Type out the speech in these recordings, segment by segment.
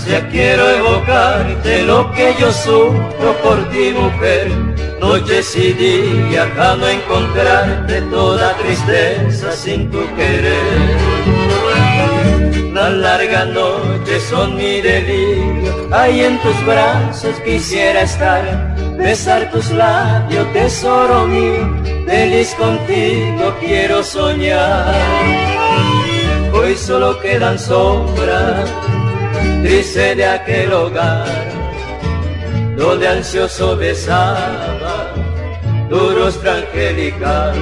ansia quiero evocarte lo que yo sufro por ti, mujer. Noches y días a no encontrarte, toda tristeza sin tu querer. Las largas noches son mi delirio, ahí en tus brazos quisiera estar, besar tus labios, tesoro mío, feliz contigo quiero soñar. Hoy solo quedan sombras, tristes de aquel hogar, donde ansioso besaba tu rostro angelical.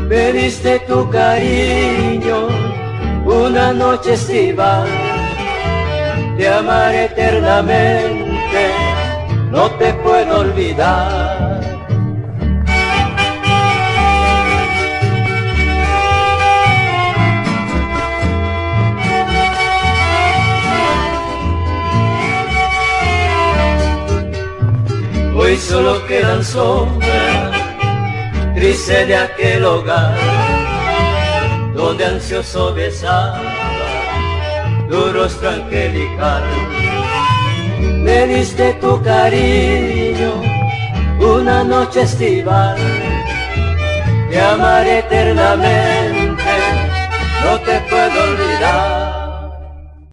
Me diste tu cariño, una noche estival, te amaré eternamente, no te puedo olvidar. Hoy solo quedan sombras, tristes de aquel hogar, donde ansioso besaba tu rostro angelical. Me diste tu cariño, una noche estival, te amaré eternamente, no te puedo olvidar.